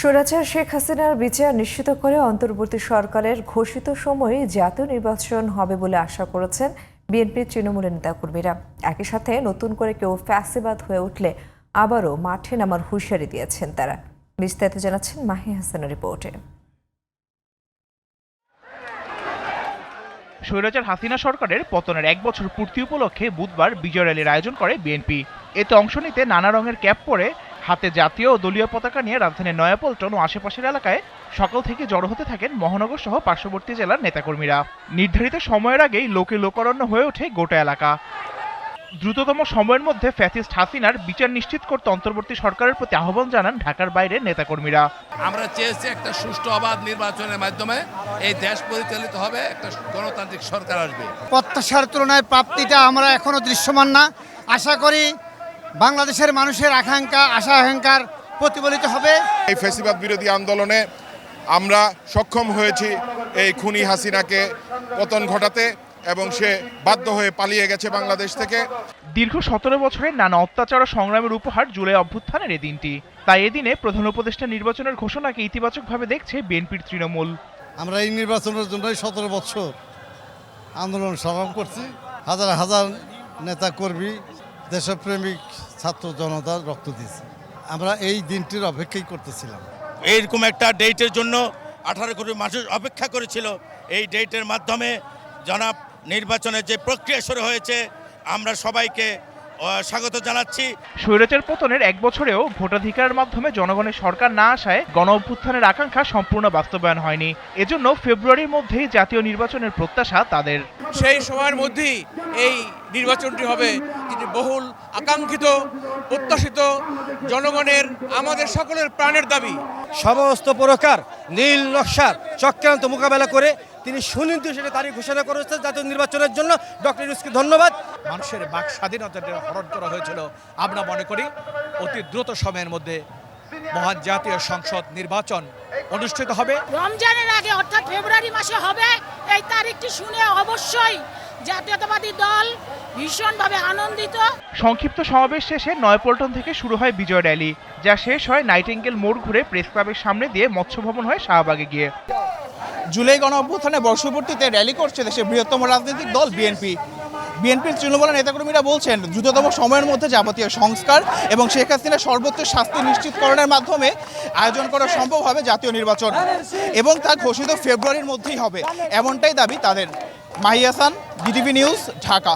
স্বৈরাচার শেখ হাসিনার বিচার নিশ্চিত করে অন্তর্বর্তী সরকারের ঘোষিত সময়ে জাতীয় নির্বাচন হবে বলে আশা করেছেন বিএনপির তৃণমূলের নেতাকর্মীরা। একই সাথে নতুন করে কেউ ফ্যাসিবাদ হয়ে উঠলে আবারও মাঠে নামার হুঁশিয়ারি দিয়েছেন তারা। বিস্তারিত জানাচ্ছেন মাহি হাসানের রিপোর্টে। স্বৈরাচার হাসিনা সরকারের পতনের 1 বছর পূর্তি উপলক্ষে বুধবার বিজয় র্যালির আয়োজন করে বিএনপি। এতে অংশ নিতে নানা রঙের ক্যাপ পরে হাতে জাতীয় ও দলীয় পতাকা নিয়ে রাজধানীর নয়াপল্টন ও আশেপাশের এলাকায় সকাল থেকে জড়ো হতে থাকেন মহানগর সহ পার্শ্ববর্তী জেলার নেতাকর্মীরা। নির্ধারিত সময়ের আগেই লোকে লোকারণ্য হয়ে ওঠে গোটা এলাকা। দ্রুততম সময়ের মধ্যে ফ্যাসিস্ট হাসিনার বিচার নিশ্চিত করতে অন্তর্বর্তী সরকারের প্রতি আহ্বান জানান ঢাকার বাইরের নেতাকর্মীরা। আমরা চেয়েছি একটা সুষ্ঠু অবাধ নির্বাচনের মাধ্যমে এই দেশ পরিচালিত হবে, একটা গণতান্ত্রিক সরকার আসবে। প্রত্যাশার তুলনায় প্রাপ্তিটা আমরা এখনো দৃশ্যমান না। আশা করি বাংলাদেশের মানুষের আকাঙ্ক্ষা আশা আকাঙ্ক্ষার প্রতিফলিত হবে। এই ফ্যাসিবাদ বিরোধী আন্দোলনে আমরা সক্ষম হয়েছি এই খুনি হাসিনাকে পতন ঘটাতে, এবং সে বাধ্য হয়ে পালিয়ে গেছে বাংলাদেশ থেকে। দীর্ঘ 17 বছরের নানা অত্যাচার ও সংগ্রামের উপহার জুলাই অভ্যুত্থানের এই দিনটি। তাই এদিনে প্রধান উপদেষ্টা নির্বাচনের ঘোষণাকে ইতিবাচকভাবে দেখছে বিএনপির তৃণমূল। আমরা এই নির্বাচনের জন্যই 17 বছর আন্দোলন সংগ্রাম করছি। হাজার হাজার নেতা কর্মী, দেশপ্রেমিক ছাত্র জনতা রক্ত দিয়েছে। আমরা এই দিনটির অপেক্ষাই করতেছিলাম। এইরকম একটা ডেটের জন্য 18 কোটি মানুষ অপেক্ষা করেছিল। এই ডেটের মাধ্যমে জনাব নির্বাচনের যে প্রক্রিয়া শুরু হয়েছে, আমরা সবাইকে স্বাগত জানাচ্ছি। স্বৈরাচার পতনের 1 বছরেও ভোটাধিকারের মাধ্যমে জনগণের সরকার না আসায় গণ অভ্যুত্থানের আকাঙ্ক্ষা সম্পূর্ণ বাস্তবায়ন হয়নি। এজন্য ফেব্রুয়ারির মধ্যেই জাতীয় নির্বাচনের প্রত্যাশা তাদের। সেই সময়ের মধ্যেই এই নির্বাচনটি হবে, যেটি বহুল আকাঙ্ক্ষিত, প্রত্যাশিত, জনগণের, আমাদের সকলের প্রাণের দাবি। সমস্ত প্রকার নীল নকশার চক্রান্ত মোকাবেলা করে তিনি সুনির্দিষ্ট তারিখ ঘোষণা করেছেন জাতীয় নির্বাচনের জন্য। ডক্টর ইউনূসকে ধন্যবাদ। মানুষের বাক স্বাধীনতাকে হরণ করা হয়েছিল। আমরা মনে করি অতি দ্রুত সময়ের মধ্যে মহান জাতীয় সংসদ নির্বাচন অনুষ্ঠিত হবে। রমজানের আগে অর্থাৎ ফেব্রুয়ারি মাসে হবে। এই তারিখটি শুনে অবশ্যই জাতীয়তাবাদী দল ভীষণভাবে আনন্দিত। সংক্ষিপ্ত সমাবেশ শেষে নয়াপল্টন থেকে শুরু হয় বিজয় র্যালি, যা শেষ হয় নাইটিঙ্গেল মোড় ঘুরে প্রেস ক্লাবের সামনে দিয়ে মৎস্য ভবন হয়ে শাহবাগে গিয়ে। জুলাই গণ অভ্যুত্থানের বর্ষপূর্তিতে র্যালি করছে দেশের বৃহত্তম রাজনৈতিক দল বিএনপি। বিএনপির তৃণমূল নেতাকর্মীরা বলছেন, দ্রুততম সময়ের মধ্যে যাবতীয় সংস্কার এবং শেখ হাসিনার সর্বোচ্চ শাস্তি নিশ্চিতকরণের মাধ্যমে আয়োজন করা সম্ভব হবে জাতীয় নির্বাচন, এবং তা ঘোষিত ফেব্রুয়ারির মধ্যেই হবে, এমনটাই দাবি তাদের। Mahi Hasan, BTV news, Dhaka.